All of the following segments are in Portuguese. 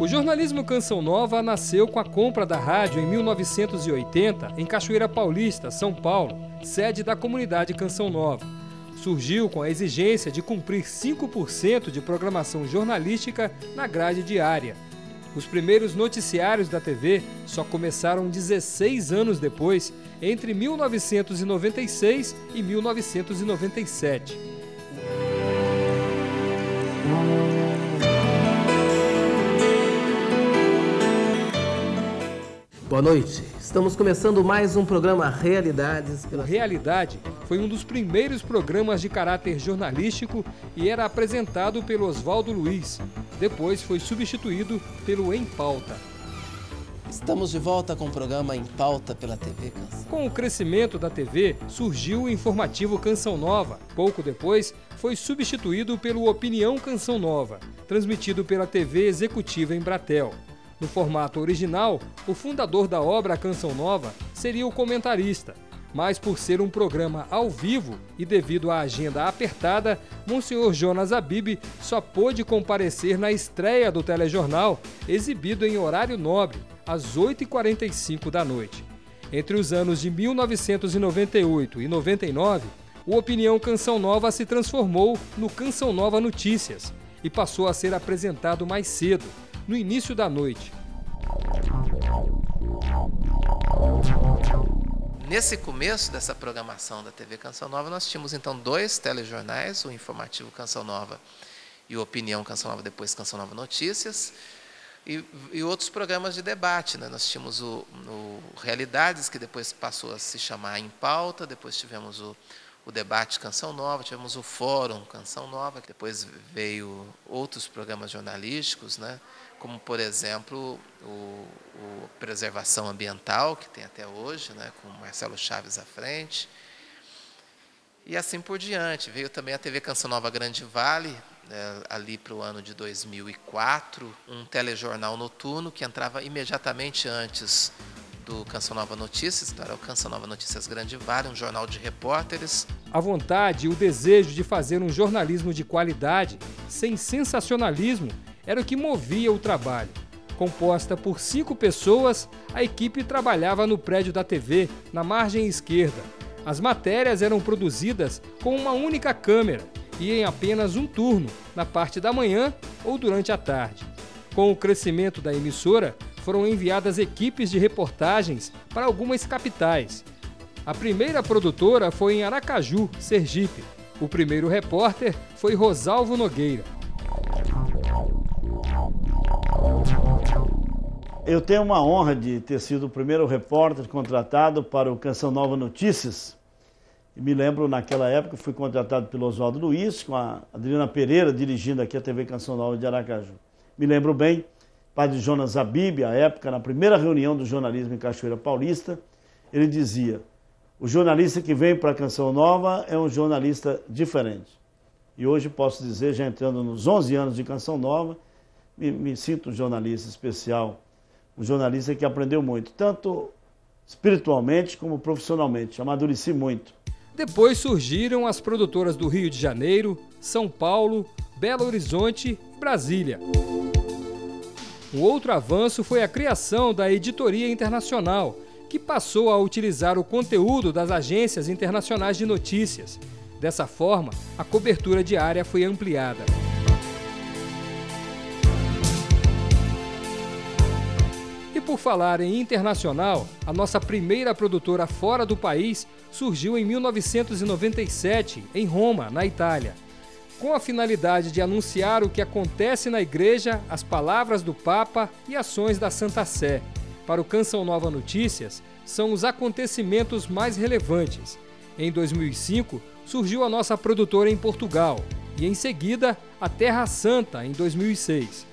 jornalismo Canção Nova nasceu com a compra da rádio em 1980 em Cachoeira Paulista, São Paulo, sede da comunidade Canção Nova. Surgiu com a exigência de cumprir 5% de programação jornalística na grade diária. Os primeiros noticiários da TV só começaram 16 anos depois, entre 1996 e 1997. Boa noite. Estamos começando mais um programa Realidades. O Realidade foi um dos primeiros programas de caráter jornalístico e era apresentado pelo Oswaldo Luiz. Depois foi substituído pelo Em Pauta. Estamos de volta com o programa Em Pauta pela TV Canção. Com o crescimento da TV, surgiu o informativo Canção Nova. Pouco depois, foi substituído pelo Opinião Canção Nova, transmitido pela TV Executiva Embratel. No formato original, o fundador da obra Canção Nova seria o comentarista, mas por ser um programa ao vivo e devido à agenda apertada, Monsenhor Jonas Abib só pôde comparecer na estreia do telejornal, exibido em horário nobre, às 8h45 da noite. Entre os anos de 1998 e 99, o Opinião Canção Nova se transformou no Canção Nova Notícias e passou a ser apresentado mais cedo, no início da noite. Nesse começo dessa programação da TV Canção Nova, nós tínhamos então 2 telejornais, o Informativo Canção Nova e o Opinião Canção Nova, depois Canção Nova Notícias, e outros programas de debate, né? Nós tínhamos o Realidades, que depois passou a se chamar Em Pauta, depois tivemos o Debate Canção Nova, tivemos o Fórum Canção Nova, que depois veio outros programas jornalísticos, né? Como, por exemplo, o Preservação Ambiental, que tem até hoje, né? Com o Marcelo Chaves à frente. E assim por diante. Veio também a TV Canção Nova Grande Vale, ali para o ano de 2004, um telejornal noturno que entrava imediatamente antes do Canção Nova Notícias, então era o Canção Nova Notícias Grande Vale, um jornal de repórteres. A vontade e o desejo de fazer um jornalismo de qualidade, sem sensacionalismo, era o que movia o trabalho. Composta por 5 pessoas, a equipe trabalhava no prédio da TV, na margem esquerda. As matérias eram produzidas com uma única câmera e em apenas um turno, na parte da manhã ou durante a tarde. Com o crescimento da emissora, foram enviadas equipes de reportagens para algumas capitais. A primeira produtora foi em Aracaju, Sergipe. O primeiro repórter foi Rosalvo Nogueira. Eu tenho uma honra de ter sido o primeiro repórter contratado para o Canção Nova Notícias. E me lembro, naquela época, fui contratado pelo Oswaldo Luiz, com a Adriana Pereira dirigindo aqui a TV Canção Nova de Aracaju. Me lembro bem, padre Jonas Abib, à época, na primeira reunião do jornalismo em Cachoeira Paulista, ele dizia: o jornalista que vem para a Canção Nova é um jornalista diferente. E hoje posso dizer, já entrando nos 11 anos de Canção Nova, me sinto um jornalista especial, um jornalista que aprendeu muito, tanto espiritualmente como profissionalmente, amadureci muito. Depois surgiram as produtoras do Rio de Janeiro, São Paulo, Belo Horizonte e Brasília. Um outro avanço foi a criação da Editoria Internacional, que passou a utilizar o conteúdo das agências internacionais de notícias. Dessa forma, a cobertura diária foi ampliada. E por falar em internacional, a nossa primeira produtora fora do país surgiu em 1997, em Roma, na Itália. Com a finalidade de anunciar o que acontece na igreja, as palavras do Papa e ações da Santa Sé. Para o Canção Nova Notícias, são os acontecimentos mais relevantes. Em 2005, surgiu a nossa produtora em Portugal e, em seguida, a Terra Santa, em 2006.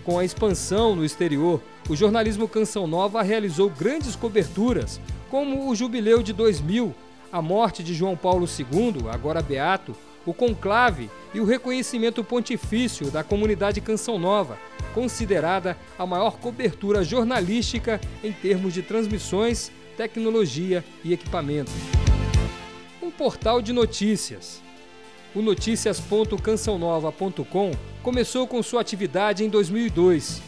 Com a expansão no exterior, o jornalismo Canção Nova realizou grandes coberturas, como o Jubileu de 2000, a morte de João Paulo II, agora beato, o conclave e o reconhecimento pontifício da comunidade Canção Nova, considerada a maior cobertura jornalística em termos de transmissões, tecnologia e equipamento. Um portal de notícias. O noticias.cançãonova.com começou com sua atividade em 2002.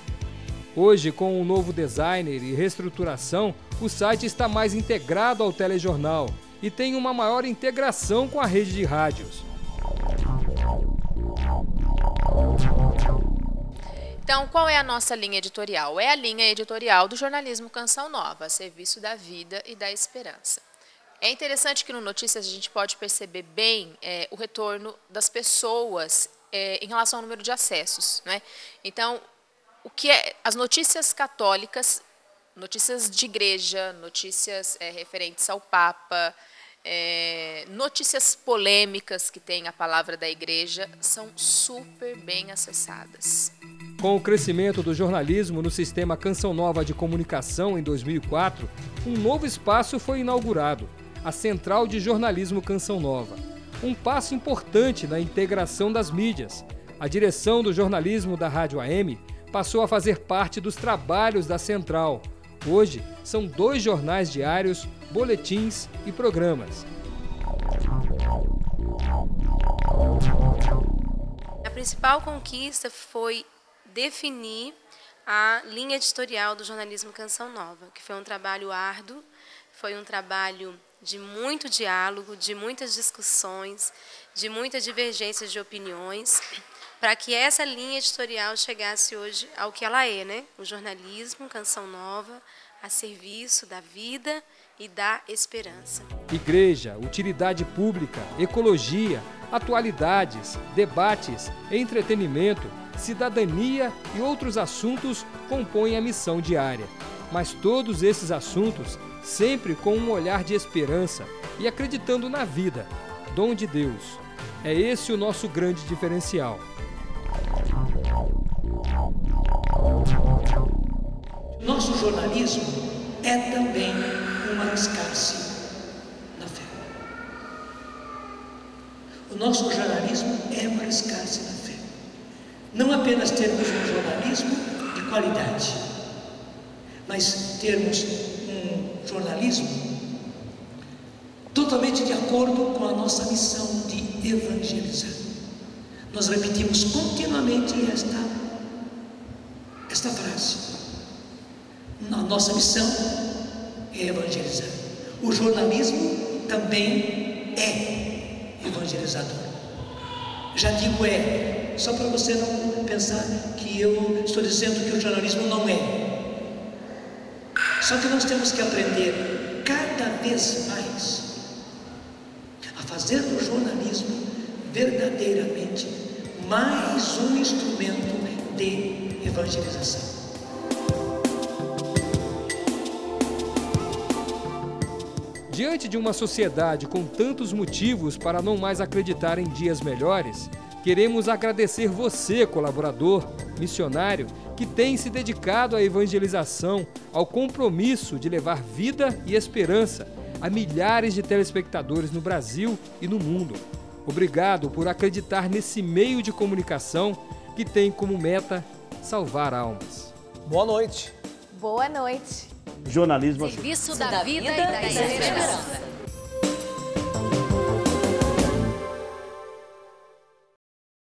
Hoje, com um novo designer e reestruturação, o site está mais integrado ao telejornal e tem uma maior integração com a rede de rádios. Então, qual é a nossa linha editorial? É a linha editorial do jornalismo Canção Nova, a serviço da vida e da esperança. É interessante que no Notícias a gente pode perceber bem o retorno das pessoas em relação ao número de acessos, né? Então, o que é as notícias católicas, notícias de igreja, notícias referentes ao Papa, notícias polêmicas que tem a palavra da igreja, são super bem acessadas. Com o crescimento do jornalismo no sistema Canção Nova de Comunicação em 2004, um novo espaço foi inaugurado, a Central de Jornalismo Canção Nova. Um passo importante na integração das mídias. A direção do jornalismo da Rádio AM passou a fazer parte dos trabalhos da Central. Hoje, são 2 jornais diários, boletins e programas. A principal conquista foi definir a linha editorial do jornalismo Canção Nova, que foi um trabalho árduo, foi um trabalho de muito diálogo, de muitas discussões, de muita divergência de opiniões, para que essa linha editorial chegasse hoje ao que ela é, né? O jornalismo Canção Nova, a serviço da vida e da esperança. Igreja, utilidade pública, ecologia, atualidades, debates, entretenimento, cidadania e outros assuntos compõem a missão diária. Mas todos esses assuntos sempre com um olhar de esperança e acreditando na vida, dom de Deus. É esse o nosso grande diferencial. Nosso jornalismo é também um arriscar-se na fé. O nosso jornalismo é um arriscar-se na fé. Não apenas termos um jornalismo de qualidade, mas termos um jornalismo totalmente de acordo com a nossa missão de evangelizar. Nós repetimos continuamente esta frase. A nossa missão é evangelizar. O jornalismo também é evangelizador. Já digo só para você não pensar que eu estou dizendo que o jornalismo não é. Só que nós temos que aprender cada vez mais a fazer do jornalismo verdadeiramente mais um instrumento de evangelização. Diante de uma sociedade com tantos motivos para não mais acreditar em dias melhores, queremos agradecer você, colaborador, missionário, que tem se dedicado à evangelização, ao compromisso de levar vida e esperança a milhares de telespectadores no Brasil e no mundo. Obrigado por acreditar nesse meio de comunicação que tem como meta salvar almas. Boa noite. Boa noite. Jornalismo Serviço da vida e da esperança.